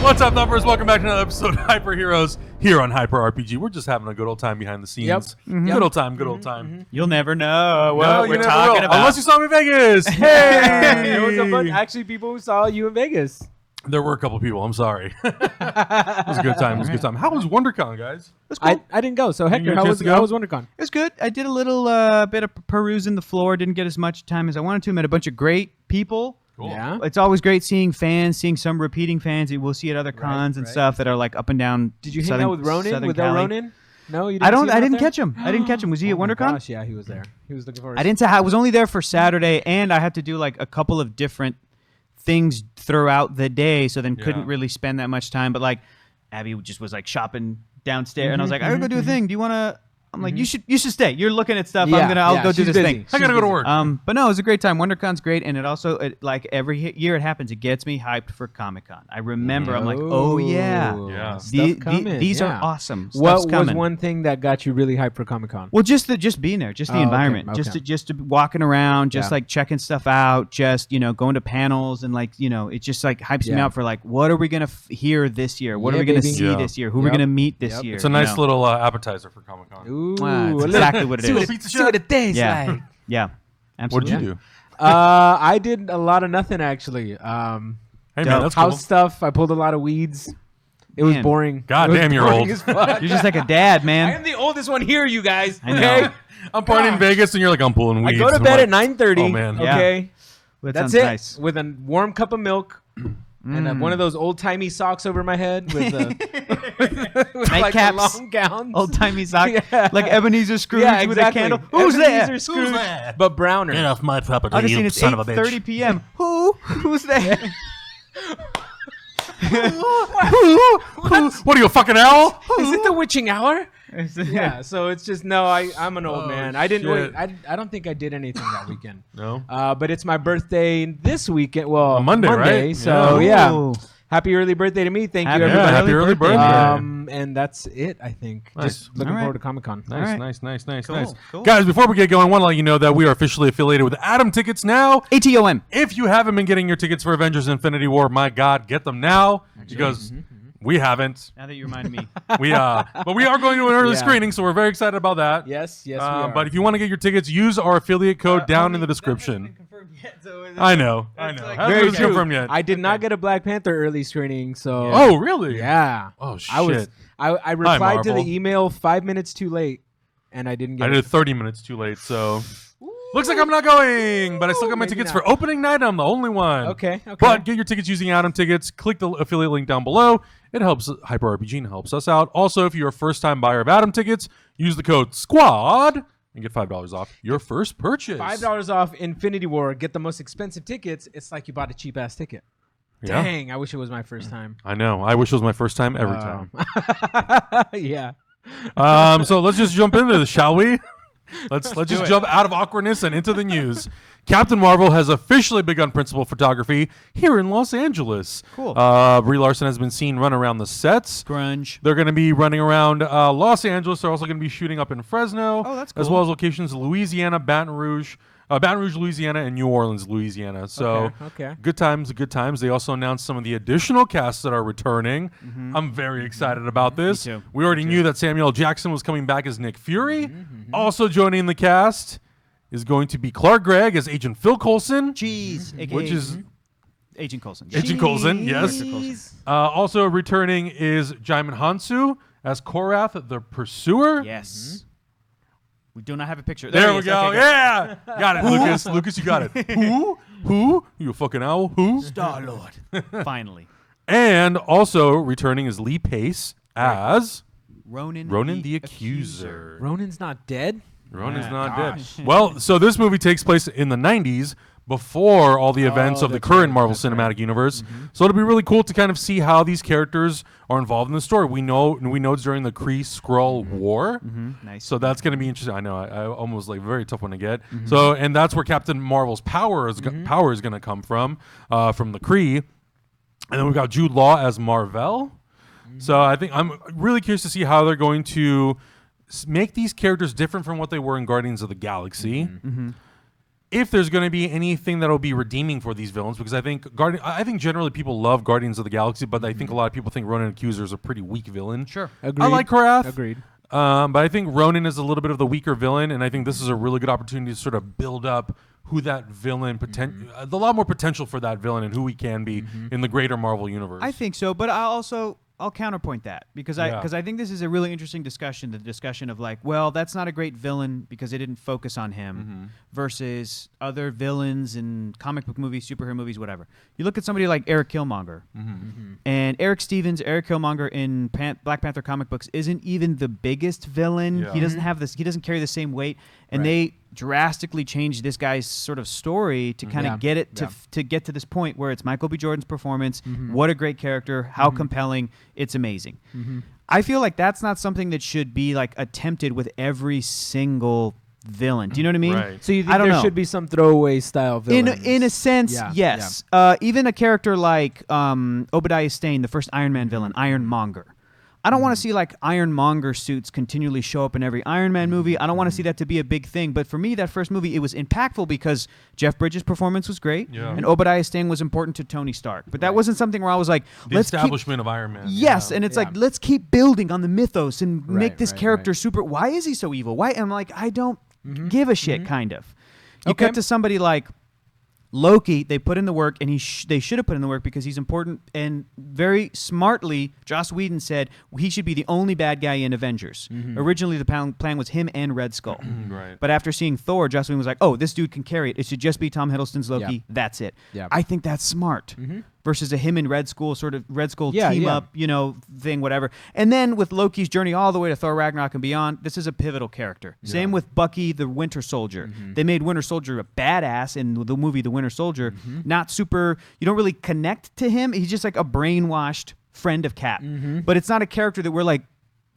What's up, numbers? Welcome back to another episode of Hyper Heroes here on Hyper RPG. We're just having a good old time behind the scenes. Yep. Mm-hmm. Good old time, good old time. You'll never know what No, we're you never talking will. about. Unless you saw me in Vegas. Hey! There was a bunch actually people who saw you in Vegas. There were a couple people. I'm sorry. It was a good time. It was a good time. How was WonderCon, guys? That's cool. I didn't go. So get Hector, a how chance was to go? WonderCon? It was good. I did a little bit of perusing the floor. Didn't get as much time as I wanted to. Met a bunch of great people. Cool. Yeah. It's always great seeing fans, seeing some repeating fans that we'll see at other cons and right. stuff that are like up and down. Did you hang Southern, out with Ronan? Southern With Cali. Ronan? No, you didn't. I don't. see him I out didn't there? catch him. I didn't catch him. Was he Oh at my WonderCon? gosh, yeah, he was there. He was looking for. I didn't. I was only there for Saturday, and I had to do like a couple of different things throughout the day, so then couldn't really spend that much time. But like, Abby just was like shopping downstairs, and I was like, I gotta go do a thing. Do you want to? I'm like, you should stay. You're looking at stuff. I'll go do she's this busy. thing. I gotta go to work. But no, it was a great time. WonderCon's great, and it also like every year it happens, it gets me hyped for Comic-Con. I remember, I'm like, oh yeah, Yeah. Stuff coming. these yeah. are awesome. What Stuff's was coming. one thing that got you really hyped for Comic-Con? Well, just being there, just the Oh, okay, environment, okay. just to be walking around, just Yeah. like checking stuff out, just going to panels and like it just like hypes me Yeah. up for like what are we gonna hear this year? What are Yeah, we gonna baby. see Yeah. this year? Who we're Yep. gonna meet this Yep. year? It's a nice little appetizer for Comic-Con. Ooh, It's a exactly what it little- is. Pizza See what it tastes Yeah, like. yeah, What did absolutely. you do? I did a lot of nothing actually. Hey, man, Dope. that's House cool. stuff. I pulled a lot of weeds. It was Man. boring. God It was damn, you're boring old. as fuck. You're just like a dad, I man. am the oldest one here, you guys. I know. Okay. I'm partying in Vegas, and you're like, I'm pulling I weeds. go to I'm bed like, at 9:30. Oh, man. Yeah. Okay. That That's sounds it. nice. With a warm cup of milk and one of those old timey socks over my head with, with like a Nightcaps. long gowns. Old timey sock, Yeah. like Ebenezer Scrooge yeah, with a exactly. candle. Who's there? Ebenezer Scrooge, but browner. Get off my property, Augustine, you it's son of a bitch. 8:30 p.m. Who's there? What are you, a fucking owl? Is it the witching hour? Yeah. So it's just I'm an old man. I didn't. shit. Wait, I don't think I did anything that weekend. No. But it's my birthday this weekend. Well, On Monday, right? So Yeah. Ooh. happy early birthday to me. Thank Happy you, everybody. happy early birthday. And that's it. I think. Nice. Just looking All right. forward to Comic Con. Nice, right. nice. Cool. Guys, before we get going, I want to let you know that we are officially affiliated with Atom Tickets now. ATOM. If you haven't been getting your tickets for Avengers Infinity War, my God, get them now because we haven't. Now that you reminded me. But we are going to an early Yeah. screening, so we're very excited about that. Yes. Yes. We are. But if you want to get your tickets, use our affiliate code down in the description. I know. Hasn't Very been true. confirmed yet. I did not get a Black Panther early screening, so Oh, really? yeah. Oh, shit. I replied to Marvel. the email 5 minutes too late, and I didn't I get did it. 30 minutes too late, so looks like I'm not going. But I still got my Maybe tickets not. for opening night. I'm the only one. Okay. But get your tickets using Atom Tickets. Click the affiliate link down below. It helps Hyper RPG and helps us out. Also, if you're a first-time buyer of Atom Tickets, use the code SQUAD and get $5 off your first purchase. $5 off Infinity War. Get the most expensive tickets. It's like you bought a cheap ass ticket. Yeah. Dang, I wish it was my first time. I know. I wish it was my first time every time. Yeah. So let's just jump into this, shall we? Let's just jump out of awkwardness and into the news. Captain Marvel has officially begun principal photography here in Los Angeles. Cool. Brie Larson has been seen run around the sets. Grunge. They're going to be running around Los Angeles. They're also going to be shooting up in Fresno. Oh, that's As cool. well as locations in Louisiana, Baton Rouge, Louisiana, and New Orleans, Louisiana. So Okay. good times, good times. They also announced some of the additional casts that are returning. I'm very excited about this. too. We already knew that Samuel L. Jackson was coming back as Nick Fury. Also joining the cast is going to be Clark Gregg as Agent Phil Coulson, Jeez. AKA which is Agent Coulson. Agent Coulson, yes. Jeez. Also returning is Jaimin Hansu as Korath the Pursuer. Yes. We do not have a picture. There he we is. go. Okay, Yeah. Got it, Lucas. Lucas, you got it. Who? You a fucking owl? Who? Star-Lord. Finally. And also returning is Lee Pace as Ronan the Accuser. Ronan's not dead? Ronan's Yeah, not gosh. dead. Well, so this movie takes place in the 90s before all the events of the that's current right, Marvel that's Cinematic Universe. So it'll be really cool to kind of see how these characters are involved in the story. We know it's during the Kree-Skrull War. Nice. So that's going to be interesting. I know. I almost like very tough one to get. So and that's where Captain Marvel's power is going to come from the Kree. And then we've got Jude Law as mar-vell. So I think I'm really curious to see how they're going to make these characters different from what they were in Guardians of the Galaxy. if there's going to be anything that'll be redeeming for these villains, because I think generally people love Guardians of the Galaxy, but I think a lot of people think Ronan the Accuser is a pretty weak villain. Sure. Agreed. I like Korath. Agreed. But I think Ronan is a little bit of the weaker villain, and I think this is a really good opportunity to sort of build up who that villain, a lot more potential for that villain and who he can be in the greater Marvel universe. I think so, but I'll counterpoint that because I think this is a really interesting discussion. The discussion of like, well, that's not a great villain because they didn't focus on him versus other villains in comic book movies, superhero movies, whatever. You look at somebody like Eric Killmonger, and Eric Killmonger in Black Panther comic books isn't even the biggest villain. Yeah. He doesn't have this. He doesn't carry the same weight, and they drastically changed this guy's sort of story to kind of get it to get to this point where it's Michael B. Jordan's performance. What a great character! How compelling! It's amazing. I feel like that's not something that should be like attempted with every single villain. Do you know what I mean? Right. So you think there should be some throwaway style villains? In a sense, yes. Even a character like Obadiah Stane, the first Iron Man villain, Ironmonger. I don't want to see like Ironmonger suits continually show up in every Iron Man movie. I don't want to see that to be a big thing. But for me, that first movie, it was impactful because Jeff Bridges' performance was great, and Obadiah Stane was important to Tony Stark. But that wasn't something where I was like, the establishment of Iron Man. Yes, and it's like, let's keep building on the mythos and make this character super. Why is he so evil? Why? And I'm like, I don't give a shit, kind of. You cut to somebody like Loki, they put in the work, and they should have put in the work because he's important. And very smartly, Joss Whedon said he should be the only bad guy in Avengers. Originally, the plan was him and Red Skull. But after seeing Thor, Joss Whedon was like, "Oh, this dude can carry it. It should just be Tom Hiddleston's Loki. That's it." I think that's smart. Versus a him and Red Skull team up, thing, whatever. And then with Loki's journey all the way to Thor Ragnarok and beyond, this is a pivotal character. Same with Bucky, the Winter Soldier. They made Winter Soldier a badass in the movie The Winter Soldier. Not super. You don't really connect to him. He's just like a brainwashed friend of Cap. But it's not a character that we're like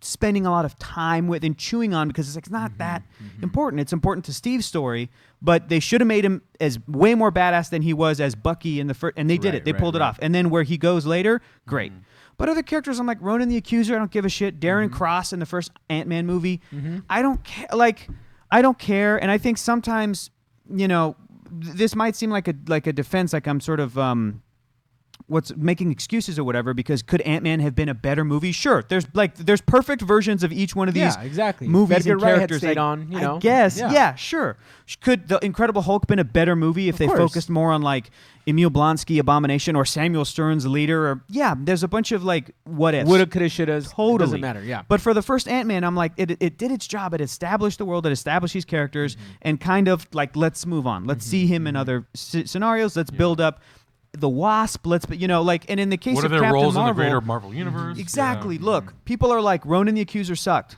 spending a lot of time with and chewing on because it's like, it's not that important. It's important to Steve's story, but they should have made him as way more badass than he was as Bucky in the first, and they did it. They pulled it off. And then where he goes later, great. But other characters, I'm like Ronan the Accuser, I don't give a shit. Darren Cross in the first Ant-Man movie, I don't care. Like, I don't care. And I think sometimes, this might seem like a defense, like I'm sort of what's making excuses or whatever, because could Ant-Man have been a better movie? Sure. There's perfect versions of each one of these movies and characters. I guess. Yeah, sure. Could The Incredible Hulk been a better movie if they focused more on like Emil Blonsky, Abomination, or Samuel Stern's Leader? Or there's a bunch of like what ifs. Woulda, coulda, shoulda. Totally. Doesn't matter. Yeah. But for the first Ant-Man, I'm like, it did its job. It established the world. It established these characters, and kind of like, let's move on. Let's see him in other scenarios. Let's build up the Wasp, and in the case of Captain Marvel, what are their roles in the greater Marvel universe? Exactly. Look, people are like, Ronan the Accuser sucked.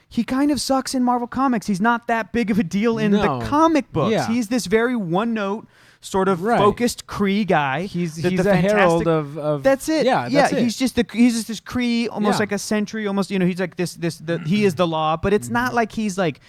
He kind of sucks in Marvel Comics. He's not that big of a deal in the comic books. Yeah. He's this very one-note, sort of focused Kree guy. He's a herald of. That's it. Yeah, that's it. He's just this Kree, almost like a sentry. Almost, he's like he is the law. But it's not like he's like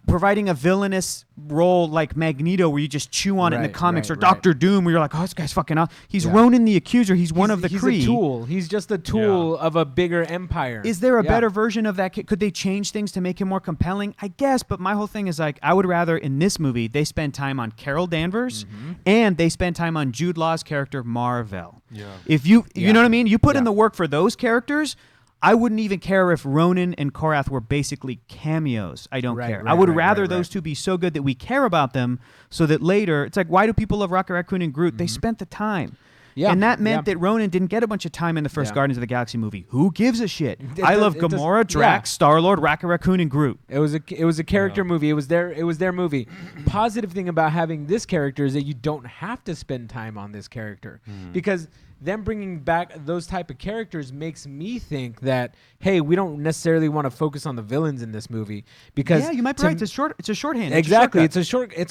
providing a villainous role like Magneto, where you just chew on it in the comics, or Doctor Doom, where you're like, oh, this guy's fucking up. He's Ronan the Accuser. He's one of the Kree. He's a tool. He's just a tool of a bigger empire. Is there a better version of that? Could they change things to make him more compelling? I guess, but my whole thing is like, I would rather in this movie they spend time on Carol Danvers and they spend time on Jude Law's character mar-vell. If you know what I mean? You put in the work for those characters. I wouldn't even care if Ronan and Korath were basically cameos. I don't care. I would rather those two be so good that we care about them, so that later, it's like, why do people love Rocket Raccoon and Groot? They spent the time. Yeah, and that meant that Ronan didn't get a bunch of time in the first Guardians of the Galaxy movie. Who gives a shit? I love Gamora, Drax, Star-Lord, Rocket Raccoon, and Groot. It was a character movie. It was their movie. Positive thing about having this character is that you don't have to spend time on this character, because them bringing back those type of characters makes me think that, hey, we don't necessarily want to focus on the villains in this movie, because you might be right. It's a shorthand. Exactly, it's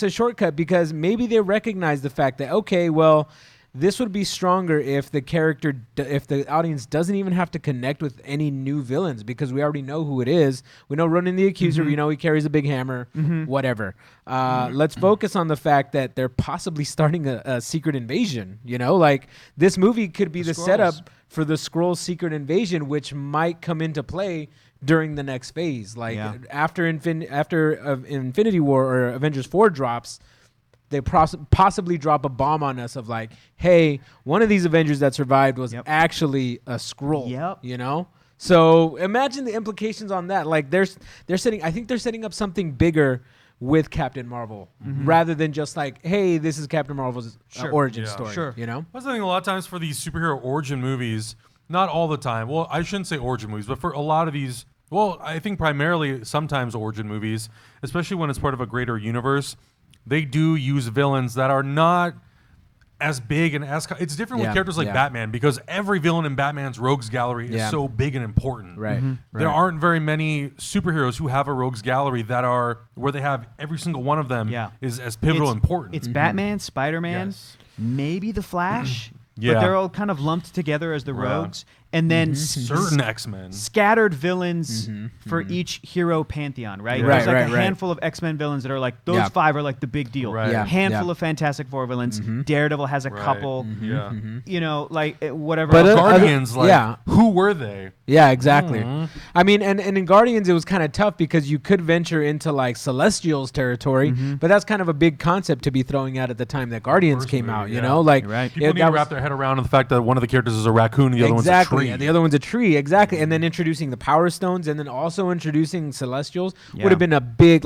a shortcut, because maybe they recognize the fact that, okay, well, this would be stronger if the audience doesn't even have to connect with any new villains, because we already know who it is. We know Ronan the Accuser. We know he carries a big hammer. Whatever. Let's focus on the fact that they're possibly starting a secret invasion. Like, this movie could be the setup for the Skrull secret invasion, which might come into play during the next phase. Like after Infinity War or Avengers 4 drops, they possibly drop a bomb on us of like, hey, one of these Avengers that survived was actually a Skrull. Yep. You know? So imagine the implications on that. Like I think they're setting up something bigger with Captain Marvel rather than just like, hey, this is Captain Marvel's origin story. Sure. You know? That's the thing. A lot of times for these superhero origin movies, not all the time. Well, I shouldn't say origin movies, but for a lot of these, well, I think primarily sometimes origin movies, especially when it's part of a greater universe, they do use villains that are not as big and as... It's different with characters like Batman, because every villain in Batman's rogues gallery is so big and important. Right. There aren't very many superheroes who have a rogues gallery that are... where they have every single one of them is as pivotal important. It's Batman, Spider-Man, maybe the Flash... Yeah. But they're all kind of lumped together as the rogues. And then certain X-Men. Scattered villains for each hero pantheon, right? Yeah. There's like a handful of X-Men villains that are like, those 5 are like the big deal. Right. Handful of Fantastic Four villains. Daredevil has a couple. You know, like whatever. But Guardians, who were they? Yeah, exactly. I mean, and in Guardians, it was kind of tough because you could venture into like Celestials territory, but that's kind of a big concept to be throwing out at the time that Guardians came out, you know? Like, people need to wrap their head around the fact that one of the characters is a raccoon and the other one's a tree. Yeah, the other one's a tree, exactly. And then introducing the Power Stones and then also introducing Celestials would have been a big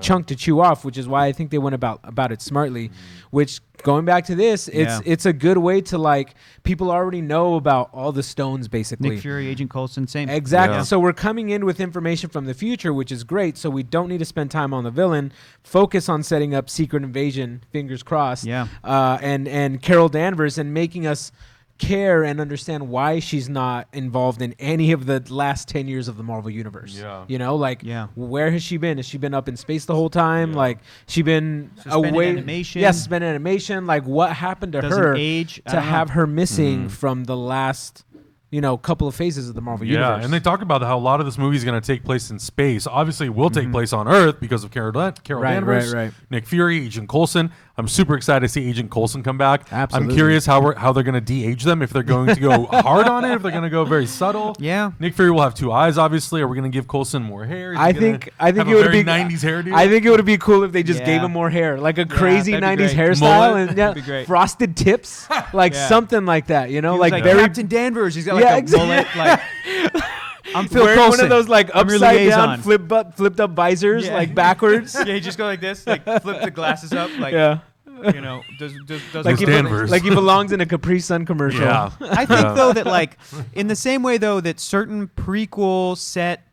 chunk to chew off, which is why I think they went about it smartly. Which, going back to this, it's a good way to like, people already know about all the stones basically. Nick Fury, Agent Coulson, same. Exactly. Yeah. So we're coming in with information from the future, which is great. So we don't need to spend time on the villain. Focus on setting up Secret Invasion, fingers crossed. Yeah. And Carol Danvers and making us care and understand why she's not involved in any of the last 10 years of the Marvel Universe. Yeah. You know, like, where has she been? Has she been up in space the whole time? Like, she been away? Animation. Yes, suspended animation. Like, what happened to her to have her missing from the last... couple of phases of the Marvel Universe. Yeah, and they talk about how a lot of this movie is going to take place in space. Obviously, it will take place on Earth because of Carol Danvers, Nick Fury, Agent Coulson. I'm super excited to see Agent Coulson come back. Absolutely. I'm curious how they're going to de-age them, if they're going to go hard on it, if they're going to go very subtle. Yeah. Nick Fury will have 2 eyes, obviously. Are we going to give Coulson more hair? I think it would be 90s hairdo? I think it would be cool if they just gave him more hair, like a crazy 90s hairstyle and frosted tips, like something like that. Like very Captain Danvers. He's got like a mullet, like. I'm Phil Coulson. One of those like upside down flipped up visors, like backwards. Yeah, you just go like this, like flip the glasses up, like does like he belongs in a Capri Sun commercial. Yeah. I think though that like in the same way though that certain prequel set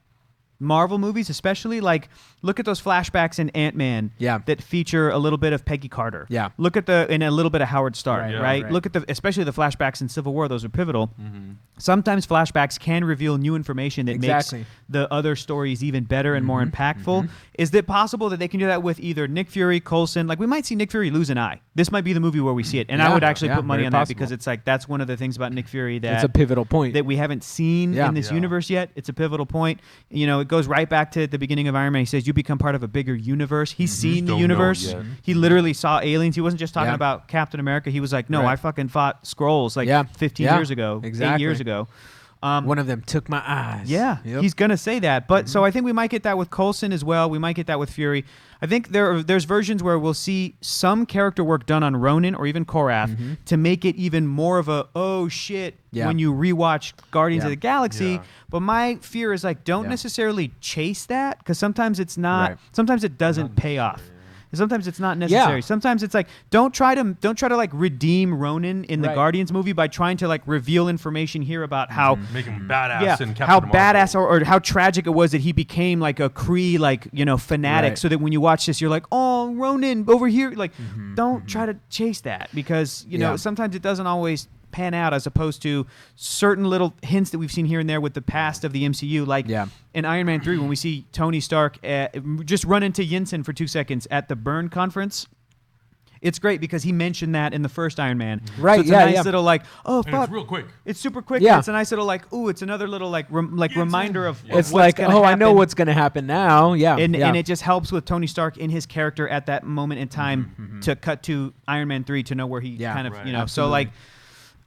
Marvel movies, especially like look at those flashbacks in Ant-Man that feature a little bit of Peggy Carter. Yeah. Look at and a little bit of Howard Stark, right? Look at especially the flashbacks in Civil War, those are pivotal. Sometimes flashbacks can reveal new information that makes the other stories even better and more impactful. Is it possible that they can do that with either Nick Fury, Coulson? Like we might see Nick Fury lose an eye. This might be the movie where we see it. And I would actually put money on that because it's like that's one of the things about Nick Fury that it's a pivotal point that we haven't seen in this universe yet. It's a pivotal point. It goes right back to the beginning of Iron Man. He says, you become part of a bigger universe. He's seen the universe. He literally saw aliens. He wasn't just talking about Captain America. He was like, no, I fucking fought Skrulls like 15 years ago, 8 years ago. One of them took my eyes. Yeah, he's going to say that. But so I think we might get that with Coulson as well. We might get that with Fury. I think there's versions where we'll see some character work done on Ronan or even Korath to make it even more of a, oh, shit, when you rewatch Guardians of the Galaxy. Yeah. But my fear is like, don't necessarily chase that because sometimes it's not, sometimes it doesn't pay off. Sometimes it's not necessary. Sometimes it's like don't try to like redeem Ronan in the Guardians movie by trying to like reveal information here about how make him badass in Captain how Marvel. badass or how tragic it was that he became like a Kree fanatic so that when you watch this you're like, oh, Ronan over here, like don't try to chase that because sometimes it doesn't always pan out as opposed to certain little hints that we've seen here and there with the past of the MCU, like in Iron Man 3 when we see Tony Stark just run into Yinsen for 2 seconds at the Byrne conference. It's great because he mentioned that in the first Iron Man. Right, so it's a nice little like, oh, fuck. It's real quick. It's super quick. Yeah. It's a nice little like, ooh, it's another little like reminder of it's what's like, gonna happen. I know what's going to happen now. Yeah. And it just helps with Tony Stark in his character at that moment in time to cut to Iron Man 3 to know where he kind of, so like,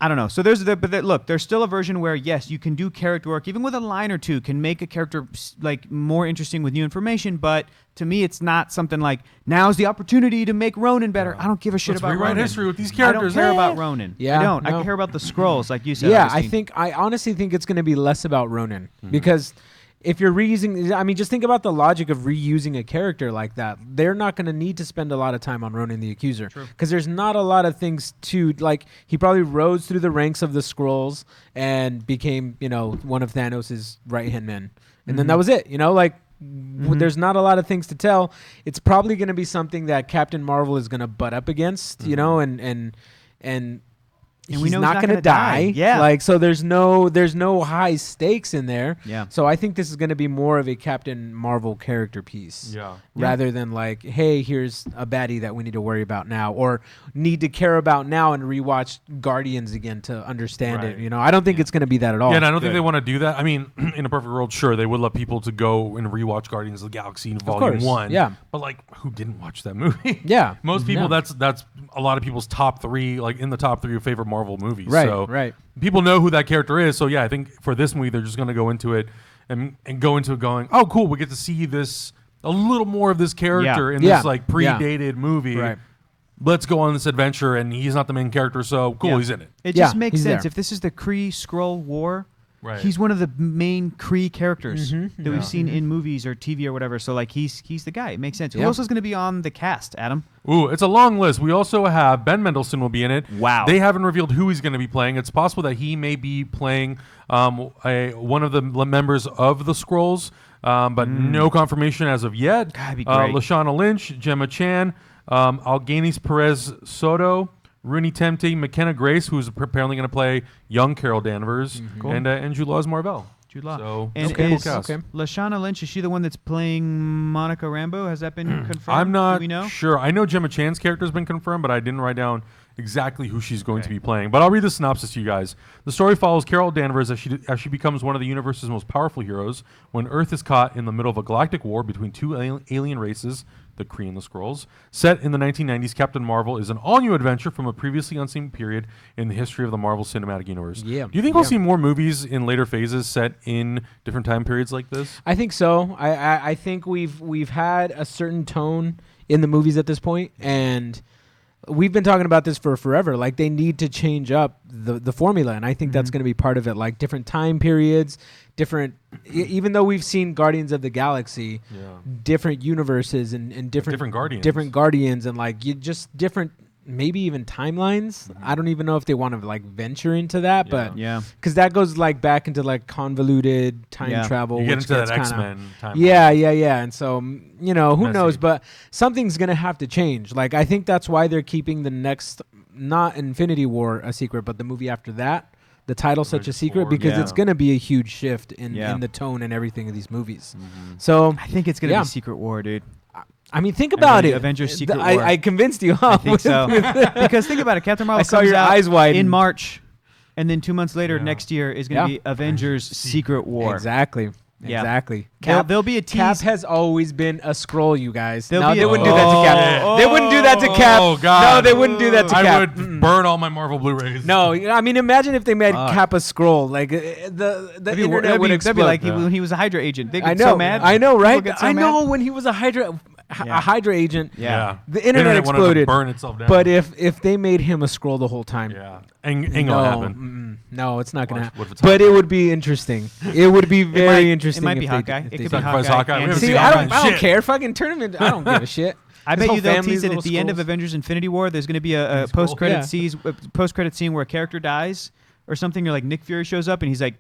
I don't know. So look, there's still a version where yes, you can do character work, even with a line or two, can make a character like more interesting with new information. But to me, it's not something like now's the opportunity to make Ronan better. I don't give a shit Let's about rewrite Ronan. history with these characters. I don't care about Ronan. Yeah, I don't. no. I care about the scrolls, like you said. Yeah, Augustine. I honestly think it's going to be less about Ronan because if you're reusing, I mean, just think about the logic of reusing a character like that. They're not going to need to spend a lot of time on Ronan the Accuser because there's not a lot of things to like. He probably rose through the ranks of the Skrulls and became, one of Thanos' right hand men, and then that was it. There's not a lot of things to tell. It's probably going to be something that Captain Marvel is going to butt up against, and he's we know not going to die. Yeah. So there's no high stakes in there. Yeah. So I think this is going to be more of a Captain Marvel character piece. Yeah. Rather than like, hey, here's a baddie that we need to worry about now or need to care about now and rewatch Guardians again to understand it. I don't think it's going to be that at all. Yeah, and I don't think they want to do that. I mean, in a perfect world, sure, they would love people to go and rewatch Guardians of the Galaxy in Volume 1. Yeah. But like, who didn't watch that movie? Yeah. Most people, Yeah. that's a lot of people's top 3, like in the top 3 of favorite Marvel movies. Right, So right. people know who that character is. So yeah, I think for this movie, they're just going to go into it and go into it going, oh, cool, we get to see this, a little more of this character in this like predated movie. Right. Let's go on this adventure, and he's not the main character, so cool, he's in it. It just Yeah, makes he's sense. there. If this is the Kree-Skrull War, Right. he's one of the main Kree characters that Yeah. we've seen in movies or TV or whatever. So like he's the guy. It makes sense. Who Yeah. else is going to be on the cast, Adam? Ooh, it's a long list. We also have Ben Mendelsohn will be in it. Wow. They haven't revealed who he's going to be playing. It's possible that he may be playing one of the members of the Skrulls, but no confirmation as of yet. That'd be great. Lashana Lynch, Gemma Chan, Alganis Perez Soto, Rooney Temte, McKenna Grace, who's apparently going to play young Carol Danvers, and Jude Law's mar-vell. Jude Law. So, And cool is cast. Lashana Lynch, is she the one that's playing Monica Rambeau? Has that been confirmed? I'm Do not we know? sure. I know Gemma Chan's character has been confirmed, but I didn't write down exactly who she's going to be playing. But I'll read the synopsis to you guys. The story follows Carol Danvers as she becomes one of the universe's most powerful heroes when Earth is caught in the middle of a galactic war between two alien races, the Kree and the Skrulls. Set in the 1990s, Captain Marvel is an all-new adventure from a previously unseen period in the history of the Marvel Cinematic Universe. Yeah. Do you think we'll see more movies in later phases set in different time periods like this? I think so. I think we've had a certain tone in the movies at this point, and we've been talking about this for forever. Like, they need to change up the formula, and I think that's going to be part of it. Like, different time periods, different. Even though we've seen Guardians of the Galaxy, different universes and different Guardians, and like just different. Maybe even timelines. I don't even know if they want to like venture into that, but because that goes like back into like convoluted time travel. You get which into that gets kinda- X-Men time. Yeah. And so who Messy. knows? But something's gonna have to change. Like, I think that's why they're keeping the next, not Infinity War a secret, but the movie after that, the title such a secret, War, because yeah. it's gonna be a huge shift in the tone and everything of these movies. So I think it's going to be Secret War, dude. I mean, think about it. Avengers Secret War. I convinced you. Huh? I think so. Because think about it. Captain Marvel I saw comes your out eyes widen. in March, and then 2 months later, Yeah. next year, is going to be Avengers Secret War. Exactly. Yeah. Exactly. There'll be a tease. Cap has always been a scroll, you guys. There'll No, be they a- wouldn't do that to Cap. Oh, They wouldn't do that to Cap. Oh, God. No, they wouldn't do that to I Cap. would burn all my Marvel Blu-rays. No, I mean, imagine if they made Cap a scroll. Like, the internet would explode. That'd be like when he was a Hydra agent. They'd I get know. so mad. I know, right? People get so I know mad. when he was a Hydra agent. Yeah. The internet wanted to exploded. burn itself down. But if they made him a scroll the whole time, ain't gonna happen. no, it's not gonna happen. What if it's But it Hawkeye? would be interesting. It would be very interesting. It might be if they- Hawkeye. if It they could be did. Sacrifice Hawkeye. Hawkeye. We and- haven't See, seen I Hawkeye. don't Shit. care. Fucking turn him into. I don't give a shit. I His bet whole you they'll family's tease it little at the end of skrulls. Avengers Infinity War. There's going to be a Skrull. post-credit scene where a character dies or something. Or like Nick Fury shows up and he's like,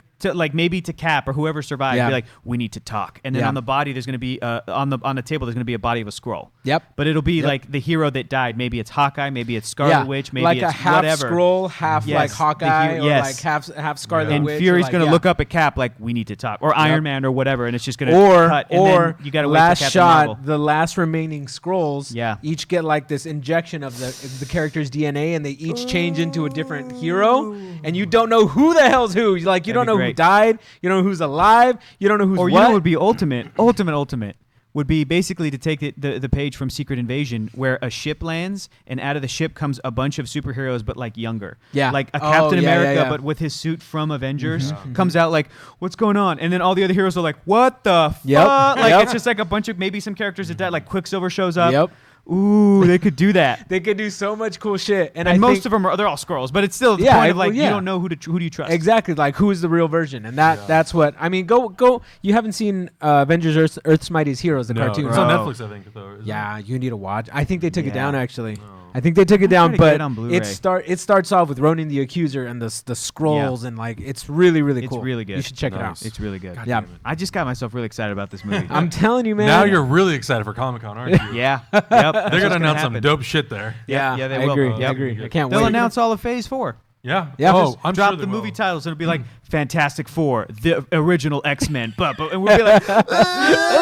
maybe to Cap or whoever survived, be like, we need to talk. And then on the body, there's going to be on the table, there's going to be a body of a Skrull. Yep. But it'll be like the hero that died. Maybe it's Hawkeye. Maybe it's Scarlet Witch. Maybe like it's a half whatever. Skrull, half Yes, like the Hawkeye, hero- or yes. like half Scarlet And Witch. or Fury's like, going to look up at Cap like, we need to talk. Or Iron Man or whatever. And it's just going to cut. And or then you got to wait last for Captain shot, Marvel. the last remaining Skrulls each get like this injection of the character's DNA, and they each change into a different hero, and you don't know who the hell's who. You don't know who great. died, you don't know who's alive, you don't know who's Or what. you know what would be ultimate would be basically to take the page from Secret Invasion, where a ship lands, and out of the ship comes a bunch of superheroes, but like younger. Yeah. Like a Captain America, yeah. but with his suit from Avengers, comes out like, what's going on? And then all the other heroes are like, what the fuck? Like, it's just like a bunch of maybe some characters that died, like Quicksilver shows up. Yep. Ooh, they could do that. They could do so much cool shit, and most of them they're all Skrulls, but it's still the point of like you don't know who do you trust. Exactly, like who is the real version, and that's what I mean. Go. You haven't seen Avengers: Earth's Mightiest Heroes, the cartoon? It's on Netflix, I think. Though. Yeah, you need to watch. I think they took it down actually. No. I think they took it down, but it starts off with Ronan the Accuser and the Skrulls, and like it's really cool. It's really good. You should check it out. It's really good. Yeah, I just got myself really excited about this movie. I'm telling you, man. Now you're really excited for Comic-Con, aren't you? Yeah. Yep. They're gonna announce some dope shit there. Yeah, they I will. agree. Yep. I agree. I can't They'll wait. announce all of Phase 4. Yeah. Yeah. Oh, Just I'm drop sure the they movie will. titles. It'll be like Fantastic Four, the original X-Men. But and we'll be like,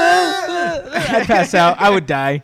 I'd pass out. I would die.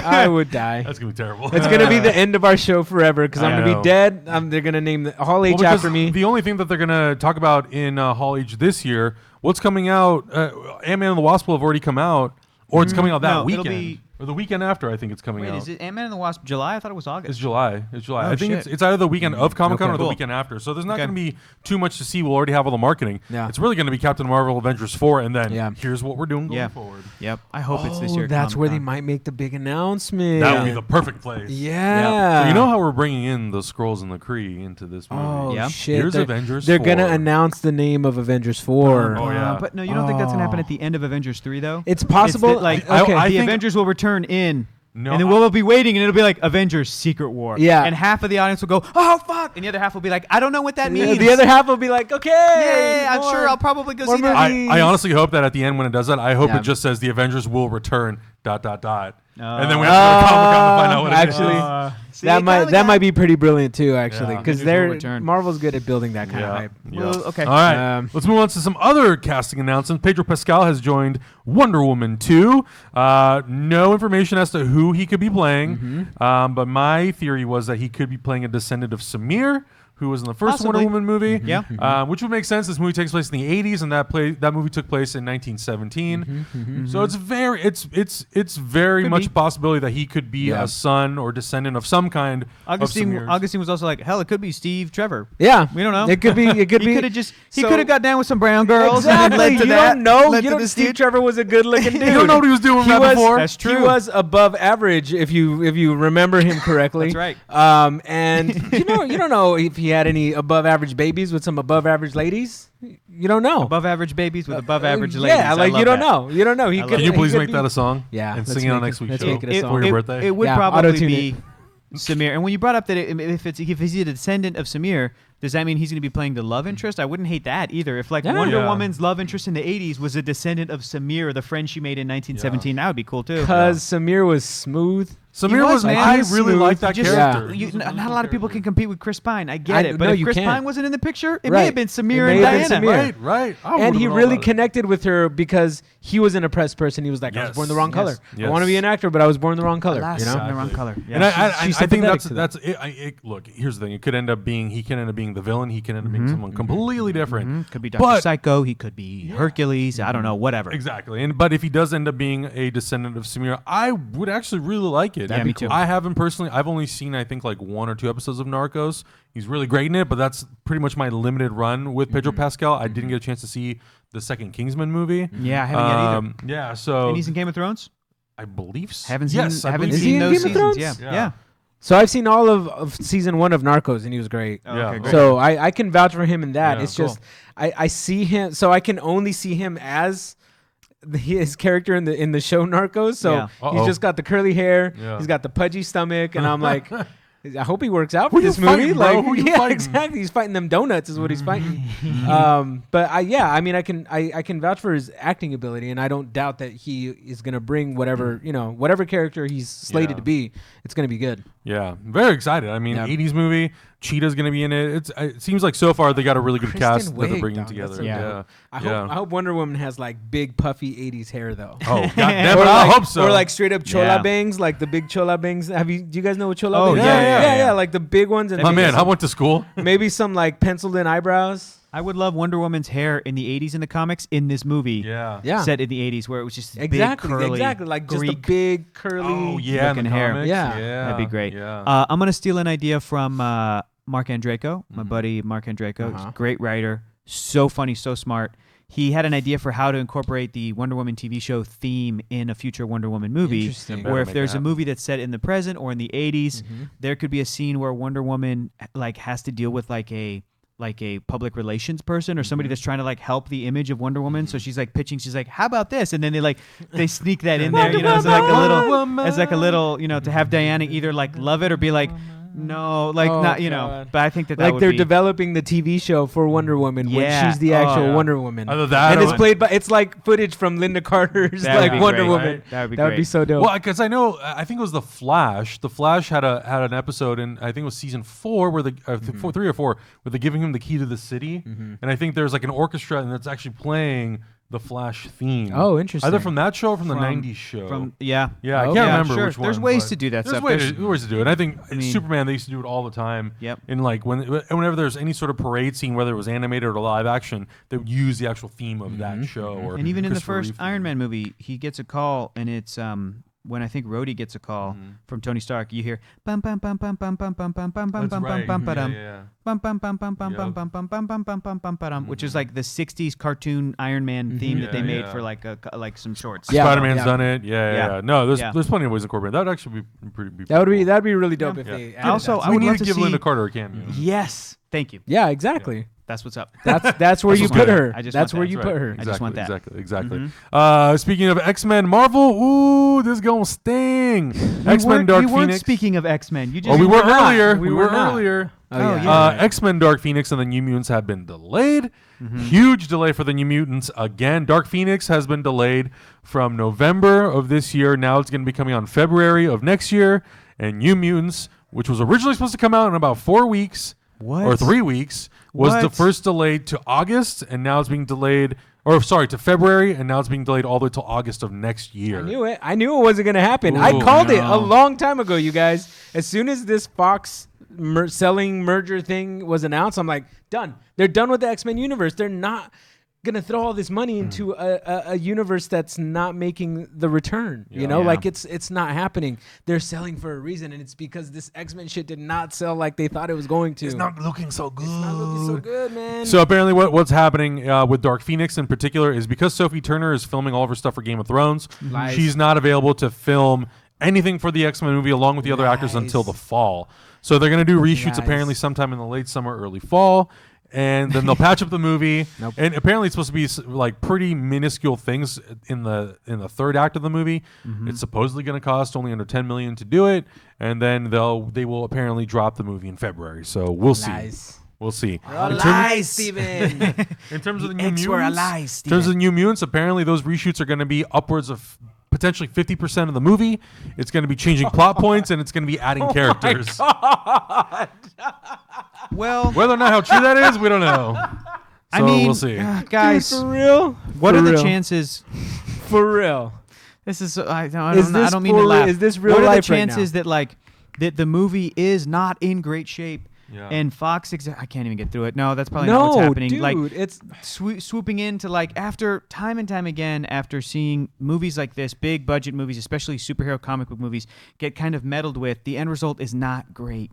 I would die. That's gonna be terrible. It's gonna be the end of our show forever because I'm I gonna know. be dead. They're gonna name the Hall H because after me. The only thing that they're gonna talk about in Hall H this year, what's coming out? Ant-Man and the Wasp will have already come out, or it's coming out that No, it'll weekend, be- or the weekend after. I think it's coming wait, out. is it Ant-Man and the Wasp July? I thought it was August. It's July. It's July. Oh, I think shit. it's either the weekend of Comic-Con Okay. or the Cool. weekend after. So there's not Okay. going to be too much to see. We'll already have all the marketing. Yeah. It's really going to be Captain Marvel Avengers 4, and then here's what we're doing going Yeah. forward. Yep. I hope it's this year. That's where they Comic-Con. might make the big announcement. That would be the perfect place. Yeah. So you know how we're bringing in the Skrulls and the Kree into this movie? Oh Yeah. shit! Here's they're, Avengers They're 4. gonna announce the name of Avengers 4. Oh, yeah. But no, you don't think that's gonna happen at the end of Avengers 3 though? It's possible. It's that, like okay. I the think- Avengers will return in. No, And then we'll be waiting, and it'll be like Avengers Secret War. Yeah. And half of the audience will go, "Oh fuck!" And the other half will be like, "I don't know what that means." The other half will be like, okay, yeah, I'm more- sure I'll probably go more see that. movies. I honestly hope that at the end when it does that, I hope Yeah. it just says the Avengers will return ... And then we Oh. have to go to Comic-Con to find out what it is. Actually, See, that might be pretty brilliant too, actually, Yeah. because Avengers will return. Marvel's good at building that kind of Yeah. hype. Yeah. Well, okay. All right. Let's move on to some other casting announcements. Pedro Pascal has joined Wonder Woman 2. No information as to who he could be playing, but my theory was that he could be playing a descendant of Samir, who was in the first Possibly. Wonder Woman movie. Yeah. Which would make sense. This movie takes place in the 80s, and that movie took place in 1917. So it's very Could much be. a possibility that he could be a son or descendant of some kind of Samir's. Augustine was also like, hell, it could be Steve Trevor. Yeah, We don't know. It could be. It could He be. could have just he So- could have got down with some brown girls and then Exactly. led to You that. don't know. led You to don't. this Steve dude. Trevor was a good-looking dude. You don't know what he was doing that before. That's true. He was above average, if you remember him correctly. That's right. And you don't know if he had any above average babies with some above average ladies. You don't know. Above average babies with above average ladies. Yeah, I like love you don't that. know. You don't know. He love could. Can you he please could make be- that a song? Yeah, and let's sing it on make next it- week's let's show make it a song. for your birthday. It would Yeah, probably auto-tune be Samir. And when you brought up that if he's a descendant of Samir, does that mean he's going to be playing the love interest? I wouldn't hate that either. If like Yeah. Wonder Yeah. Woman's love interest in the 80s was a descendant of Samir, the friend she made in 1917, that would be cool too. Because Samir was smooth. Samir was, was. man. I He was really smooth. like that Just- character. You, He's a really not a cool lot of people can character. compete with Chris Pine. I get it, but no, if you Chris can't. Pine wasn't in the picture, it Right. may have been Samir It and may have been Diana. Samir. Right. I And would've he been all really about it. connected with her because he was an oppressed person. He was like, I was Yes. born the wrong Yes. color. Yes. I want to be an actor, but I was born the wrong color. Alas, You know? I'm the wrong color. Yeah. And I she's think sympathetic that's to that. it. Look, here's the thing. It could end up being he can end up being the villain. He can end up being someone completely different. Could be Dr. But- Psycho. He could be Hercules. I don't know. Whatever. Exactly. But if he does end up being a descendant of Samir, I would actually really like it. Yeah, me too. I haven't personally. I've only seen I think like 1 or 2 episodes of Narcos. He's really great in it, but that's pretty much my limited run with Pedro Pascal. I didn't get a chance to see the second Kingsman movie. Yeah, I haven't yet either. Yeah, so And he's in Game of Thrones. I believe so. Haven't seen. Yes, I haven't believe Is he seen in those Game of seasons. Thrones? Yeah. Yeah. Yeah. So I've seen all of season 1 of Narcos, and he was great. Oh, Yeah. okay, great. So I can vouch for him in that. Yeah, It's cool. just I see him. So I can only see him as his character in the show Narcos. So Yeah. he's Uh-oh. just got the curly hair. Yeah. He's got the pudgy stomach, and I'm like. I hope he works out for Who you this movie. fighting, bro? Like, Who you yeah, fighting? exactly. He's fighting them donuts, is what he's fighting. But I mean, I can vouch for his acting ability, and I don't doubt that he is gonna bring whatever whatever character he's slated Yeah. to be. It's gonna be good. Yeah, very excited. I mean, Yeah. 80s movie. Cheetah's gonna be in it. It seems like so far they got a really good Kristen cast that they're Wiig, bringing dog, together. that's so Yeah, dope. I yeah. hope Wonder Woman has like big puffy 80s hair though. Oh, goddamn it! Or I like, hope so. Or like straight up chola Yeah. bangs, like the big chola bangs. Do you guys know what chola Oh, bangs? yeah, are? Yeah, like the big ones. And My man, I went to school. maybe some like penciled in eyebrows. I would love Wonder Woman's hair in the 80s in the comics in this movie. Yeah. Set in the 80s where it was just Exactly, big, curly, like Greek just a big curly. Oh yeah, in looking the hair. comics. Yeah. That'd be great. Yeah. I'm going to steal an idea from Mark Andreyko, my buddy Mark Andreyko. He's a great writer, so funny, so smart. He had an idea for how to incorporate the Wonder Woman TV show theme in a future Wonder Woman movie. Interesting. Where if there's a movie that's set in the present or in the 80s, there could be a scene where Wonder Woman like has to deal with like a public relations person or somebody that's trying to like help the image of Wonder Woman. So she's like pitching. She's like, "How about this?" And then they sneak that in there, as like a little, to have Diana either like love it or be like, no, like not, God. But I think that Like would they're be, developing the TV show for Wonder Woman when Yeah. she's the actual yeah. Wonder Woman. Either that and or it's played by, it's like footage from Linda Carter's That would like be Wonder great, Woman. right? That would be That would be great. so dope. Well, because I know, I think it was The Flash. The Flash had an episode in, I think it was season 4, where 3 or 4, where they're giving him the key to the city, and I think there's like an orchestra, and it's actually playing the Flash theme. Oh, interesting. Either from that show or from the '90s show. yeah. Yeah, I Oh, can't yeah, remember sure. which one. There's ways but to do that there's stuff. ways to do it. I think mean- Superman, they used to do it all the time. Yep. And like whenever there's any sort of parade scene, whether it was animated or live action, they would use the actual theme of that show. Or And even in the Christopher first Reeve Iron theme. Man movie, he gets a call, and it's when I think Rhodey gets a call from Tony Stark. You hear bum bum bum bum bum bum bum bum bum bum That's bum right. bum bum Yeah. bum bum bum bum bum Yep. bum bum bum bum bum bum bum bum bum, which is like the '60s cartoon Iron Man theme that they Yeah, made yeah. for like some shorts. Yeah. Spider-Man's done it. Yeah. No, Yeah. there's plenty of ways to incorporate. That would actually be pretty. that'd be really dope if Yeah. they Yeah. added Also, that. I we would need love to to give see- Linda Carter a cameo. Yes, thank you. Yeah, exactly. That's what's up. That's where you what's put good. her. I just That's want where that. you That's put right. her. I just want that. Exactly. Speaking of X-Men, Marvel. Ooh, this is gonna sting. X-Men Dark we weren't Phoenix. speaking of X-Men. You just Oh, we were not. earlier. We We were were not. earlier. Oh, yeah. X-Men Dark Phoenix and the New Mutants have been delayed. Huge delay for the New Mutants again. Dark Phoenix has been delayed from November of this year. Now it's going to be coming on February of next year. And New Mutants, which was originally supposed to come out in about 4 weeks or 3 weeks, was the What? first delayed to August, and now it's being delayed. To February, and now it's being delayed all the way till August of next year. I knew it. I knew it wasn't going to happen. I Ooh, called it no. a long time ago, you guys. As soon as this Fox selling merger thing was announced, I'm like, done. They're done with the X-Men universe. They're not going to throw all this money into a universe that's not making the return. You know, Yeah. like it's not happening. They're selling for a reason, and it's because this X-Men shit did not sell like they thought it was going to. It's not looking so good. It's not looking so good, man. So apparently, what's happening with Dark Phoenix in particular is because Sophie Turner is filming all of her stuff for Game of Thrones, Lies. she's not available to film anything for the X-Men movie along with the other actors until the fall. So they're going to do reshoots Lies. apparently sometime in the late summer, early fall. And then they'll patch up the movie. Nope. And apparently it's supposed to be like pretty minuscule things in the third act of the movie. It's supposedly going to cost only under $10 million to do it, and then they will apparently drop the movie in February. So we'll see. Lies. We'll see. Lies, Steven. In terms of the New Eggs were a Mutants, lie, in terms of Steven. the New Mutants, apparently those reshoots are going to be upwards of potentially 50% of the movie. It's going to be changing plot points, and it's going to be adding characters. Well, Whether or not how true that is, we don't know. So I mean, we'll see. guys, Dude, for real? what For are the real. chances? For real. This is I Is don't this mean to for- laugh. is this real What are the life right chances that that the movie is not in great shape? Yeah. And Fox, I can't even get through it. No, that's probably not what's No, happening. dude, Like it's swooping into after time and time again, after seeing movies like this, big budget movies, especially superhero comic book movies, get kind of meddled with. The end result is not great.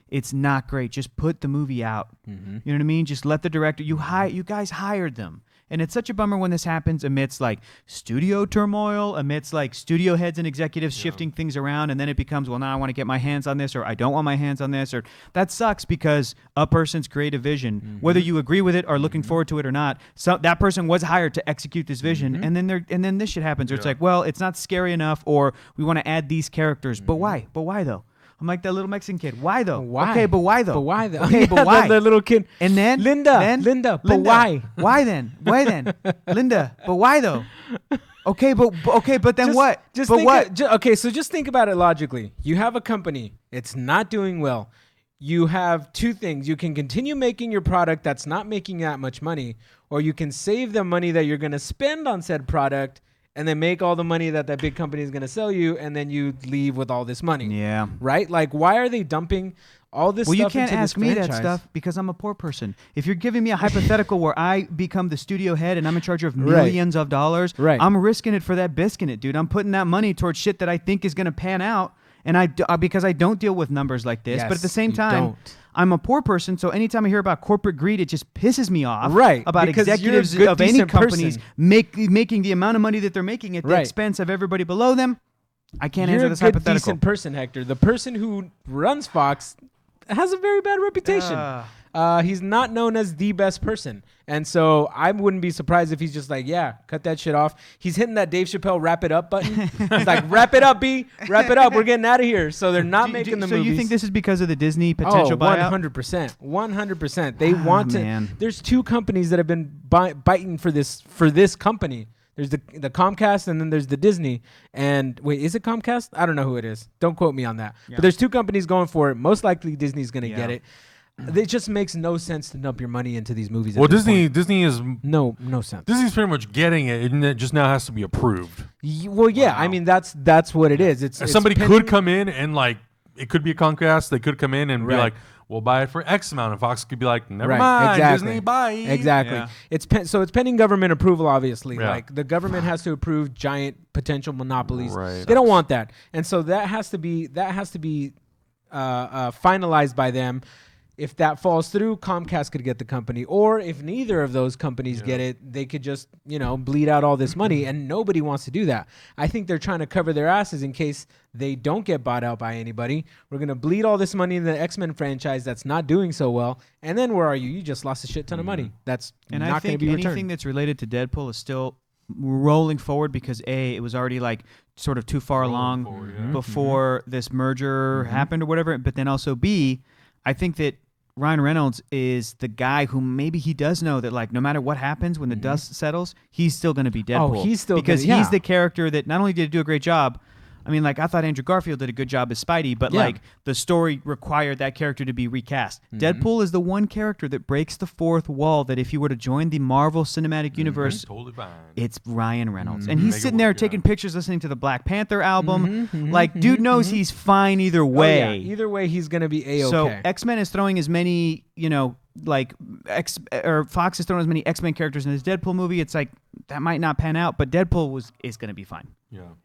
It's not great. Just put the movie out. You know what I mean? Just let the director. You guys hired them. And it's such a bummer when this happens amidst studio turmoil, amidst studio heads and executives shifting things around, and then it becomes, well, now I want to get my hands on this, or I don't want my hands on this, or that sucks because a person's creative vision, whether you agree with it or looking forward to it or not, that person was hired to execute this vision, and then this shit happens, or it's like, well, it's not scary enough, or we want to add these characters, but why? But why though? I'm like that little Mexican kid. Why though? Why? Okay, but why though? But why though? Okay, Yeah, but why? The little kid. And then Linda, but why? Why then? Why then? Linda, but why though? Okay, but then what? Just but think what? Okay, so just think about it logically. You have a company. It's not doing well. You have two things. You can continue making your product that's not making that much money, or you can save the money that you're going to spend on said product and then make all the money that big company is going to sell you, and then you leave with all this money. Yeah. Right? Like, why are they dumping all this Well, stuff you can't into ask this me franchise? that stuff because I'm a poor person. If you're giving me a hypothetical where I become the studio head and I'm in charge of millions of dollars, I'm risking it for that bisque in it, dude. I'm putting that money towards shit that I think is going to pan out, and because I don't deal with numbers like this. But at the same time, I'm a poor person, so anytime I hear about corporate greed, it just pisses me off. Right. About because executives you're a good, of any decent companies person. making the amount of money that they're making at the expense of everybody below them. I can't answer this You're a good, hypothetical. decent person, Hector. The person who runs Fox has a very bad reputation. He's not known as the best person. And so I wouldn't be surprised if he's just like, yeah, cut that shit off. He's hitting that Dave Chappelle wrap it up button. He's like, wrap it up, B. Wrap it up. We're getting out of here. So they're not making the movies. So you think this is because of the Disney potential buyout? 100%. 100%. They want to. Man. There's two companies that have been biting for this company. There's the Comcast, and then there's the Disney. And wait, is it Comcast? I don't know who it is. Don't quote me on that. Yeah. But there's two companies going for it. Most likely Disney's going to get it. It just makes no sense to dump your money into these movies. Well, Disney is no sense. Disney's pretty much getting it, and it just now has to be approved. Well, yeah. Wow. I mean, that's what it is. It's somebody could come in and like it could be a Comcast. They could come in and be like, "We'll buy it for X amount," and Fox could be like, "Never mind, Disney, bye." Exactly. Yeah. It's pending government approval. Obviously, like the government has to approve giant potential monopolies. Right. They don't want that, and so that has to be finalized by them. If that falls through, Comcast could get the company. Or if neither of those companies get it, they could just, bleed out all this money. And nobody wants to do that. I think they're trying to cover their asses in case they don't get bought out by anybody. We're going to bleed all this money in the X-Men franchise that's not doing so well. And then where are you? You just lost a shit ton of money. That's not going to be returned. Anything that's related to Deadpool is still rolling forward because it was already like sort of too far along before this merger happened or whatever. But then also B, I think that Ryan Reynolds is the guy who maybe he does know that like no matter what happens when the dust settles, he's still going to be Deadpool. Oh, he's still because he's the character that not only did he do a great job. I mean, like I thought Andrew Garfield did a good job as Spidey, but like the story required that character to be recast. Deadpool is the one character that breaks the fourth wall. That if you were to join the Marvel Cinematic Universe, totally fine. It's Ryan Reynolds, and he's sitting there taking pictures, listening to the Black Panther album. Like, dude knows he's fine either way. Oh, yeah. Either way, he's gonna be A-okay. So X-Men is throwing as many, like Fox is throwing as many X-Men characters in his Deadpool movie. It's like that might not pan out, but Deadpool is going to be fine.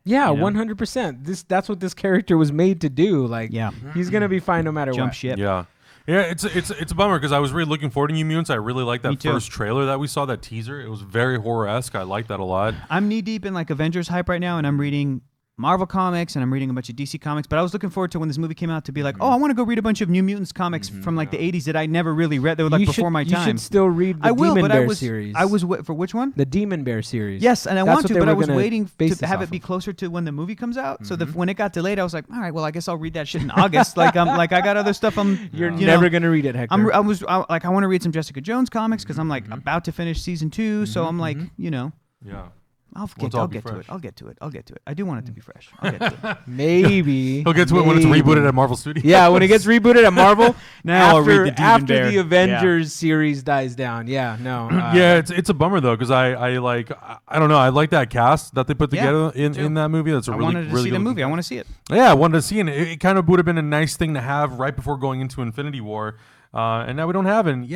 Yeah, 100%. That's what this character was made to do. Like, he's going to be fine no matter what. Jump ship. Yeah, it's a bummer because I was really looking forward to New Mutants. I really liked that first trailer that we saw, that teaser. It was very horror-esque. I liked that a lot. I'm knee deep in like Avengers hype right now, and I'm reading Marvel comics and I'm reading a bunch of DC comics, but I was looking forward to when this movie came out to be like, I want to go read a bunch of New Mutants comics from like the 80s that I never really read. They were like before my time. You should still read the Demon Bear series. I was for which one? The Demon Bear series. Yes, and I want to, but I was waiting to have it be closer to when the movie comes out. So when it got delayed, I was like, all right, well, I guess I'll read that shit in August. I got other stuff. You're never gonna read it, Hector. I want to read some Jessica Jones comics because I'm like about to finish season 2, so I'm like, Yeah. I'll get to it. I do want it to be fresh. I'll get to it. Maybe. He'll get to it when it's rebooted at Marvel Studios. Yeah, when it gets rebooted at Marvel. Now I'll read the Demon after Bear. the Avengers series dies down. Yeah, no. It's a bummer though because I don't know. I like that cast that they put together in that movie. That's a really, wanted to really see good the movie. I want to see it. Yeah, I wanted to see it. It kind of would have been a nice thing to have right before going into Infinity War. And now we don't have it. And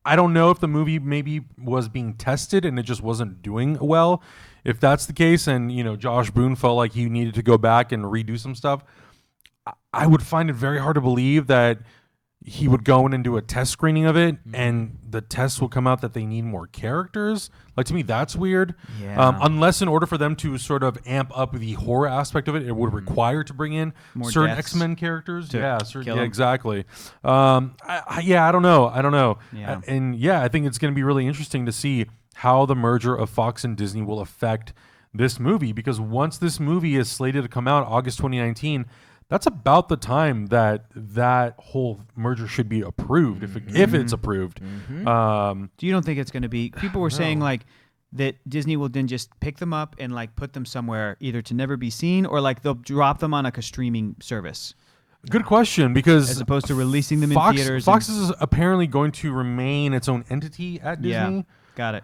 I don't know if the movie maybe was being tested and it just wasn't doing well. If that's the case, and Josh Boone felt like he needed to go back and redo some stuff, I would find it very hard to believe that he would go in and do a test screening of it, and the tests will come out that they need more characters. Like, to me, that's weird. Yeah. Unless in order for them to sort of amp up the horror aspect of it, it would require to bring in more certain X-Men characters. Exactly. I don't know. Yeah. I think it's going to be really interesting to see how the merger of Fox and Disney will affect this movie, because once this movie is slated to come out August 2019, that's about the time that whole merger should be approved, if it's approved. You don't think it's going to be? People were saying like that Disney will then just pick them up and like put them somewhere either to never be seen or like they'll drop them on like a streaming service. Good question, because as opposed to releasing them in theaters. Fox is apparently going to remain its own entity at Disney. Yeah, got it.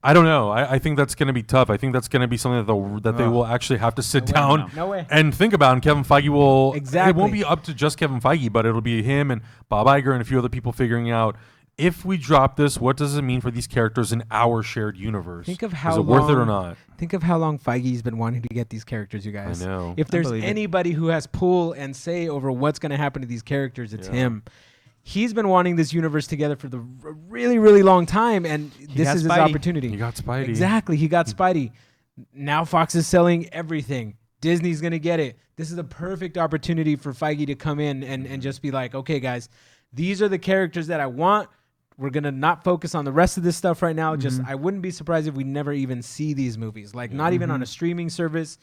I don't know. I think that's going to be tough. I think that's going to be something that they will actually have to sit down and think about. And Kevin Feige will. Exactly. It won't be up to just Kevin Feige, but it'll be him and Bob Iger and a few other people figuring out, if we drop this, what does it mean for these characters in our shared universe? Think of how Is it worth it or not? Think of how long Feige's been wanting to get these characters, you guys. I know. If there's anybody who has pull and say over what's going to happen to these characters, it's him. He's been wanting this universe together for the really, really long time, and this is his opportunity. He got Spidey. Exactly. He got Spidey. Now Fox is selling everything. Disney's going to get it. This is a perfect opportunity for Feige to come in and just be like, okay, guys, these are the characters that I want. We're going to not focus on the rest of this stuff right now. Just I wouldn't be surprised if we never even see these movies. Like, not even on a streaming service.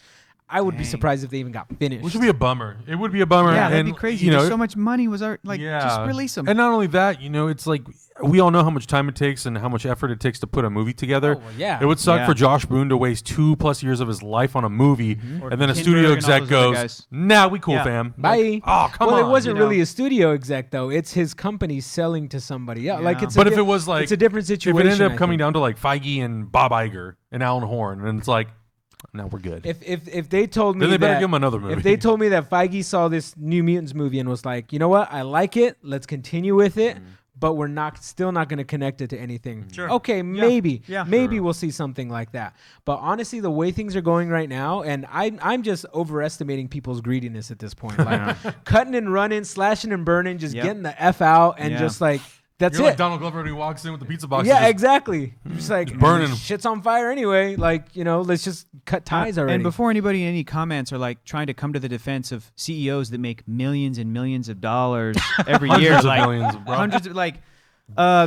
I would be surprised if they even got finished. Which would be a bummer. It would be a bummer. Yeah, that'd be crazy. You know, so much money was just release them. And not only that, it's like we all know how much time it takes and how much effort it takes to put a movie together. Oh, well, yeah. It would suck for Josh Boone to waste 2+ years of his life on a movie, and then a studio exec goes, "Nah, we cool, fam. Bye." Like, oh, come on. Well, it wasn't really a studio exec though. It's his company selling to somebody else. Like, but if it was like, it's a different situation. If it ended up coming down to like Feige and Bob Iger and Alan Horn, and it's like, now we're good. If they told me then they better give him another movie. If they told me that Feige saw this New Mutants movie and was like, you know what, I like it, let's continue with it, but we're still not going to connect it to anything. Sure. Okay, maybe we'll see something like that. But honestly, the way things are going right now, and I'm just overestimating people's greediness at this point. Like cutting and running, slashing and burning, just getting the F out, and just like. That's You're it. like Donald Glover when he walks in with the pizza box. Yeah, exactly. Just like burning. Shit's on fire anyway. Like, let's just cut ties already. And before anybody in any comments are like trying to come to the defense of CEOs that make millions and millions of dollars every year, hundreds like of millions, bro. hundreds of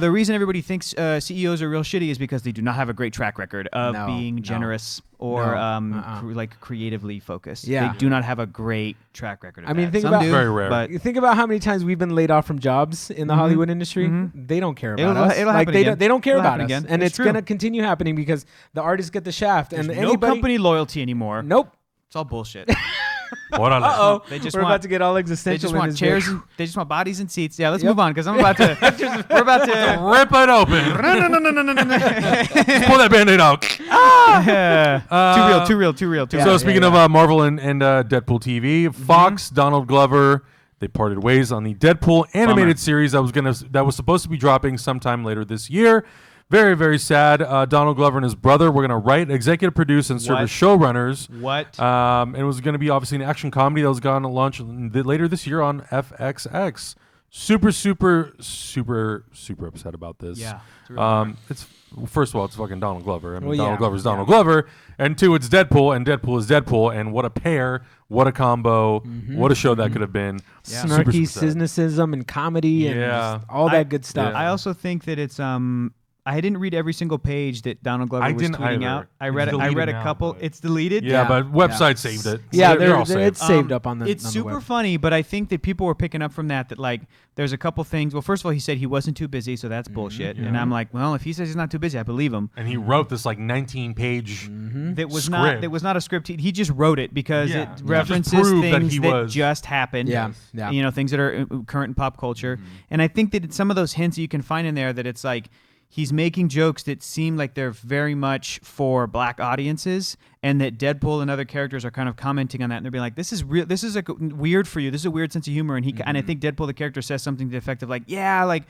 the reason everybody thinks CEOs are real shitty is because they do not have a great track record of being generous or creatively focused. Yeah. They do not have a great track record of I mean, that. think Some about do, very rare. But think about how many times we've been laid off from jobs in the Hollywood industry. They don't care about us. It'll happen again. They don't care It'll about happen us, again. and It's it's true. gonna continue happening because the artists get the shaft, and no anybody, company loyalty anymore. Nope. It's all bullshit. What on Uh-oh. They just We're want- about to get all They existential. just in want this chairs. bit. And, they just want bodies and seats. Yeah, let's move on because I'm about to. We're about to. Rip it open. Just pull that Band-Aid out. Too real. So speaking of Marvel and Deadpool TV, Fox, Donald Glover, they parted ways on the Deadpool animated series that was supposed to be dropping sometime later this year. Very, very sad. Donald Glover and his brother were going to write, executive produce, and serve as showrunners. What? And it was going to be obviously an action comedy that was going to launch later this year on FXX. Super upset about this. Yeah. It's first of all, it's fucking Donald Glover. I mean, Donald Glover's Donald Glover, and two, it's Deadpool, and Deadpool is Deadpool, and what a pair, what a combo, what a show that could have been. Yeah. Snarky Super sad. cynicism and comedy and just all that good stuff. I also think that it's I didn't read every single page that Donald Glover was tweeting out. I read a couple. It's deleted. Yeah, but website saved it. Yeah, they're all saved. it's saved up on the. It's on the super web. funny, but I think that people were picking up from that like there's a couple things. Well, first of all, he said he wasn't too busy, so that's bullshit. And I'm like, well, if he says he's not too busy, I believe him. And he wrote this like 19-page That was script. not a script. He just wrote it because it Just references proved that things he that was. just happened. Yeah. Things that are current in pop culture. And I think that some of those hints that you can find in there that it's like he's making jokes that seem like they're very much for black audiences, and that Deadpool and other characters are kind of commenting on that, and they're being like, "This is real. This is weird for you. This is a weird sense of humor." And and I think Deadpool the character says something to the effect of like, "Yeah, like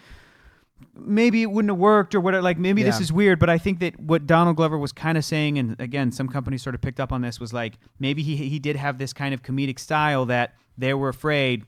maybe it wouldn't have worked or whatever. Like maybe this is weird." But I think that what Donald Glover was kind of saying, and again, some companies sort of picked up on this, was like maybe he did have this kind of comedic style that they were afraid,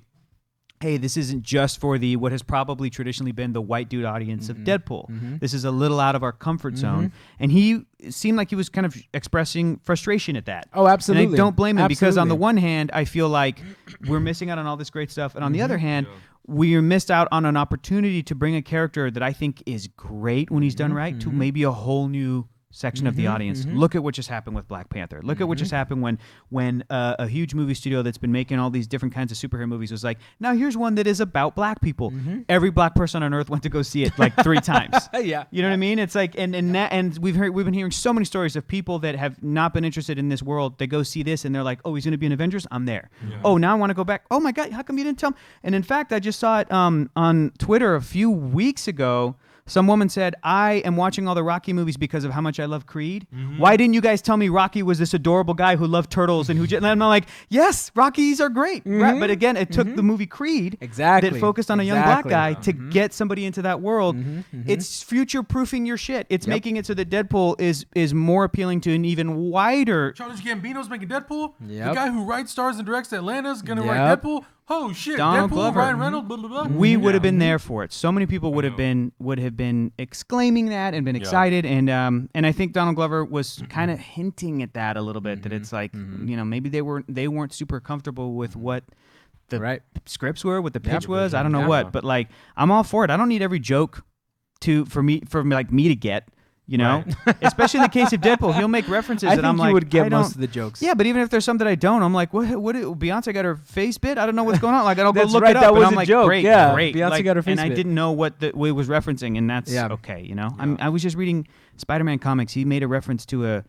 hey, this isn't just for what has probably traditionally been the white dude audience of Deadpool. This is a little out of our comfort zone. And he seemed like he was kind of expressing frustration at that. Oh, absolutely. And I don't blame him because on the Absolutely. one hand, I feel like we're missing out on all this great stuff. And on the other hand, we missed out on an opportunity to bring a character that I think is great when he's done right to maybe a whole new section of the audience. Look at what just happened with Black Panther. Look at what just happened when a huge movie studio that's been making all these different kinds of superhero movies was like, now here's one that is about black people. Every black person on earth went to go see it like 3 times. Yeah. You know what I mean? It's like and we've been hearing so many stories of people that have not been interested in this world. They go see this and they're like, oh, he's going to be in Avengers. I'm there. Oh, now I want to go back. Oh my God, how come you didn't tell me? And in fact, I just saw it on Twitter a few weeks ago. some woman said, I am watching all the Rocky movies because of how much I love Creed. Why didn't you guys tell me Rocky was this adorable guy who loved turtles and and I'm like, yes, Rockies are great. Right? But again, it took the movie Creed that focused on a young black guy to get somebody into that world. It's future-proofing your shit. It's making it so that Deadpool is more appealing to an even wider... Childish Gambino's making Deadpool? Yep. The guy who writes, stars, and directs Atlanta's going to write Deadpool? Oh shit! Donald Deadpool, Glover. Ryan Reynolds, blah blah blah. We would have been there for it. So many people would have been exclaiming that and been excited, and I think Donald Glover was kind of hinting at that a little bit. That it's like maybe they weren't super comfortable with what the scripts were, what the pitch was. I don't know what, but like I'm all for it. I don't need every joke for me to get. You know, especially in the case of Deadpool, he'll make references that I'm like, you would get most of the jokes. Yeah, but even if there's some that I don't, I'm like, what? Beyonce got her face bit? I don't know what's going on. Like, I don't go look it up. That was and I'm a like, joke. Great. Beyonce got her face bit. And I didn't know what it was referencing, and that's okay. You know, I was just reading Spider-Man comics. He made a reference to a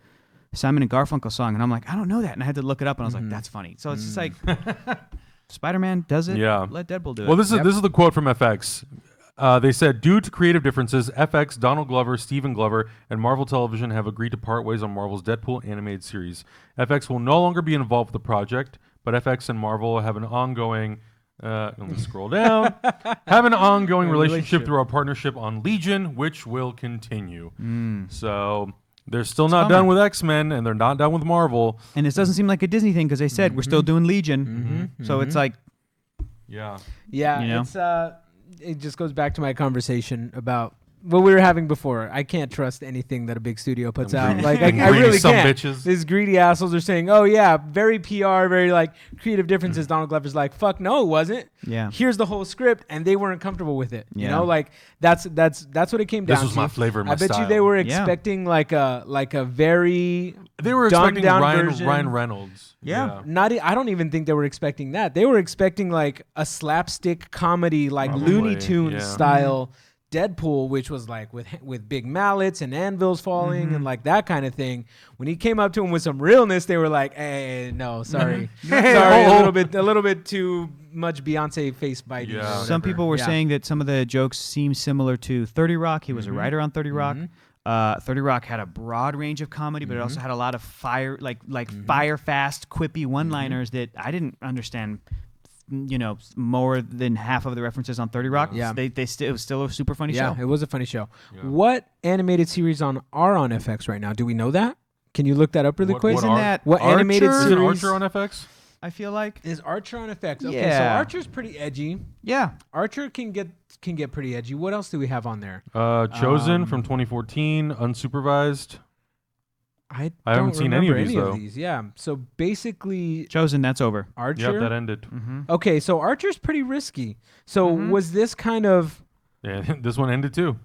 Simon and Garfunkel song, and I'm like, I don't know that, and I had to look it up, and I was like, that's funny. So it's just like, Spider-Man does it. Yeah, let Deadpool do it. Well, this is the quote from FX. They said, due to creative differences, FX, Donald Glover, Stephen Glover, and Marvel Television have agreed to part ways on Marvel's Deadpool animated series. FX will no longer be involved with the project, but FX and Marvel have an ongoing... let me scroll down. Have an ongoing relationship through our partnership on Legion, which will continue. So... They're still not done with X-Men, and they're not done with Marvel. And this doesn't seem like a Disney thing, because they said, we're still doing Legion. So it's like... Yeah. Yeah, you know? it's... it just goes back to my conversation about what we were having before. I can't trust anything that a big studio puts out. Like I really can't. Bitches. These greedy assholes are saying, "Oh yeah, very PR, very like creative differences." Donald Glover's like, "Fuck no, it wasn't." Yeah. Here's the whole script, and they weren't comfortable with it. You know, like that's what it came down to. This was my flavor, and my I bet style. you they were expecting like a very expecting version. Ryan Reynolds. Yeah. I don't even think they were expecting that. They were expecting like a slapstick comedy, like Looney Tunes style Deadpool, which was like with big mallets and anvils falling and like that kind of thing. When he came up to him with some realness, they were like, "Hey, no, sorry, sorry, a little bit too much Beyonce face biting." Yeah. Some people were saying that some of the jokes seem similar to 30 Rock. He was a writer on 30 Rock. 30 Rock had a broad range of comedy, but it also had a lot of fire fast, quippy one-liners that I didn't understand. You know, more than half of the references on 30 Rock. Yeah, it was still a super funny show. Yeah, it was a funny show. Yeah. What animated series are on FX right now? Do we know that? Can you look that up really quick? What animated series? Is Archer on FX? I feel like is Archer on FX? Okay, yeah. So Archer's pretty edgy. Yeah, Archer can get pretty edgy. What else do we have on there? Chosen from 2014, unsupervised. I haven't seen any of these. Yeah. So basically, Chosen, that's over. Archer. Yep, that ended. Okay, so Archer's pretty risky. So was this kind of? Yeah, this one ended too.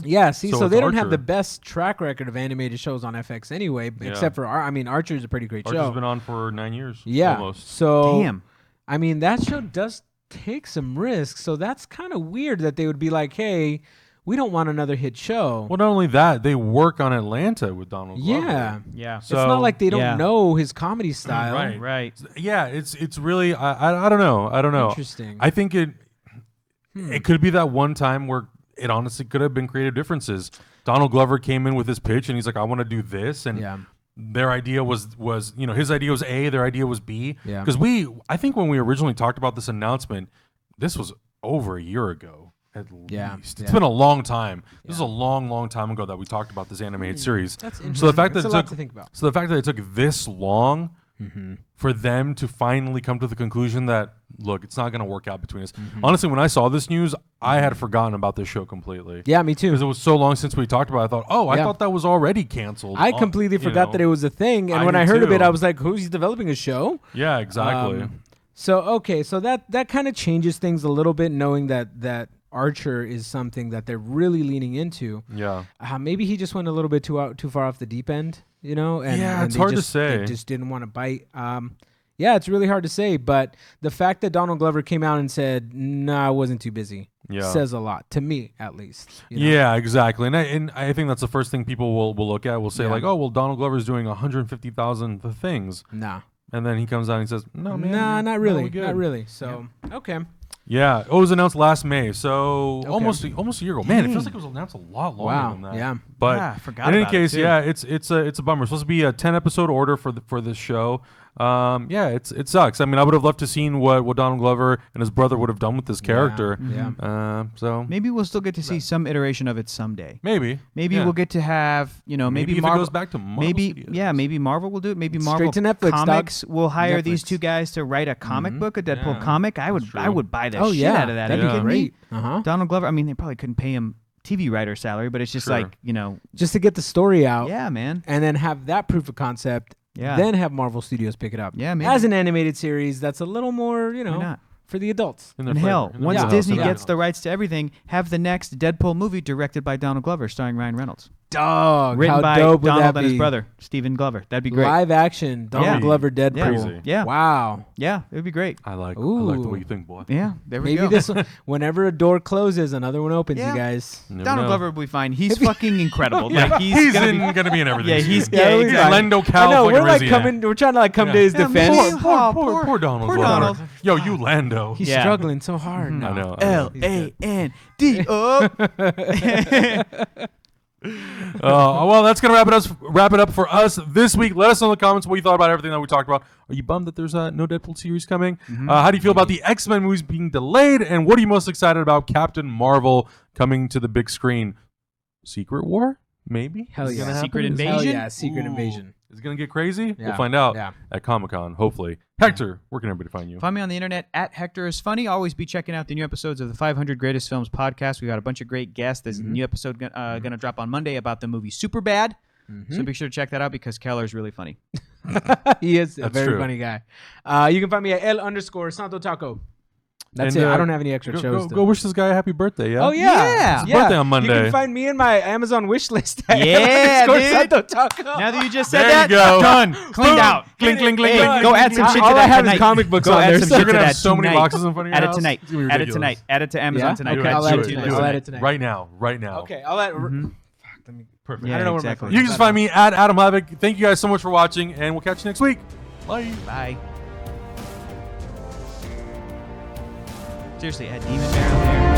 Yeah. See, so they don't Archer. have the best track record of animated shows on FX anyway, except for Archer's a pretty great show. Archer's been on for 9 years. Yeah. Almost. So damn. I mean, that show does take some risks. So that's kind of weird that they would be like, "Hey, we don't want another hit show." Well, not only that, they work on Atlanta with Donald Glover. Yeah. So it's not like they don't know his comedy style. Right. Yeah, it's really I don't know. Interesting. I think it could be that one time where it honestly could have been creative differences. Donald Glover came in with his pitch and he's like, "I want to do this," and their idea was his idea was A, their idea was B. Yeah. Because I think when we originally talked about this announcement, this was over a year ago. At least. It's been a long time. This is a long, long time ago that we talked about this animated series. That's interesting. So the fact That's that a lot to think about. So the fact that it took this long for them to finally come to the conclusion that, look, it's not going to work out between us. Honestly, when I saw this news, I had forgotten about this show completely. Yeah, me too. Because it was so long since we talked about it. I thought, I thought that was already canceled. I completely forgot that it was a thing. And when I heard of it, I was like, who's developing a show? Yeah, exactly. So that kind of changes things a little bit, knowing that Archer is something that they're really leaning into. Yeah. Maybe he just went a little bit too far off the deep end, And, it's hard to say. They just didn't want to bite. Yeah, it's really hard to say. But the fact that Donald Glover came out and said, "Nah, I wasn't too busy," says a lot to me, at least. Yeah, exactly. And I think that's the first thing people will look at. Will say like, "Oh, well, Donald Glover's doing 150,000 things." Nah. And then he comes out and he says, "No, man. Nah, not really. Not really." So, okay. Yeah, it was announced last May, so Okay. almost a year ago. Man, it feels like it was announced a lot longer than that. Yeah. But I forgot in any about it, case, too. yeah, it's a bummer. It's supposed to be a 10-episode order for this show. Yeah, it sucks. I mean, I would have loved to seen what Donald Glover and his brother would have done with this character. Yeah. So Maybe we'll still get to see some iteration of it someday. maybe Maybe we'll get to have, maybe if Marvel it goes back to Marvel maybe Studios. maybe Marvel will do it. Maybe Straight Marvel to Netflix, Comics will hire these Netflix. two guys to write a comic book, a Deadpool Yeah, comic. I that's would true. buy the Oh shit yeah, out of that. that'd Are you be kidding me? great. Uh-huh. Donald Glover. I mean, they probably couldn't pay him TV writer salary, but it's just Sure. like Just to get the story out, yeah, man. and then have that proof of concept. Yeah. Then have Marvel Studios pick it up. Yeah, maybe. As an animated series, that's a little more, Why not? for the adults. in their And flavor, hell, in their once wheelhouse, Disney in their gets the wheelhouse. rights to everything, have the next Deadpool movie directed by Donald Glover, starring Ryan Reynolds, Dog, written how by dope would Donald that and his be? brother Stephen Glover. That'd be great. Live action Donald Yeah. Glover Yeah. Deadpool. Crazy. Yeah, Wow. yeah, it would be great. I like the Ooh. way you think, boy. Yeah, there we Maybe go. this whenever a door closes, another one opens. Yeah. You guys. You never Donald know. Glover will be fine. He's fucking incredible. Yeah, Like he's gonna be in everything. Yeah, he's Yeah, yeah, he's exactly. fine. Lendo Cal. I know fucking we're like Rizzy, coming. We're trying to like come Yeah. to his Yeah, defense. Poor Donald. poor Glover. Donald. Yo, you Lando. He's Yeah. struggling so hard. I know. LANDO. Well, that's gonna wrap it up for us this week. Let us know in the comments what you thought about everything that we talked about. Are you bummed that there's no Deadpool series coming? How do you feel about the X-Men movies being delayed? And what are you most excited about Captain Marvel coming to the big screen? Secret War? Maybe? Hell Is it yeah. gonna Secret happen? Invasion? Hell yeah, Secret Ooh. Invasion. Is it gonna get crazy? Yeah. We'll find out Yeah. at Comic-Con, hopefully. Hector, where can everybody find you? Find me on the internet at Hector is Funny. Always be checking out the new episodes of the 500 Greatest Films podcast. We got a bunch of great guests. There's a new episode gonna drop on Monday about the movie Superbad. So be sure to check that out because Keller's really funny. He is a That's very true. funny guy. You can find me at L_Santo Taco. That's And, it. I don't have any extra shows. Go wish this guy a happy birthday, yeah? Oh yeah, Yeah. It's his birthday on You Monday. can find me in my Amazon wish list. At Yeah, dude. Santo Taco. Now that you just said There that, you go. done, cleaned out. Clink, clink, clink, Hey, clink, go clink, add some clink, shit clink. to All that I have is tonight. comic books Go on add there, some so shit You're to gonna that have so many tonight. boxes in front of your Add it house. tonight. It's gonna be Add it ridiculous. tonight. Add it to Amazon Yeah? tonight. Okay, Add I'll some add it to your tonight. list I'll add tonight. it tonight. Right now. Okay, I'll add. Mm-hmm. Fuck, let me. Perfect. Yeah, I don't know where exactly. my You phone can is. just find me at Adam Havoc. Thank you guys so much for watching, and we'll catch you next week. Bye. Bye. Seriously, add Demon Barrel there.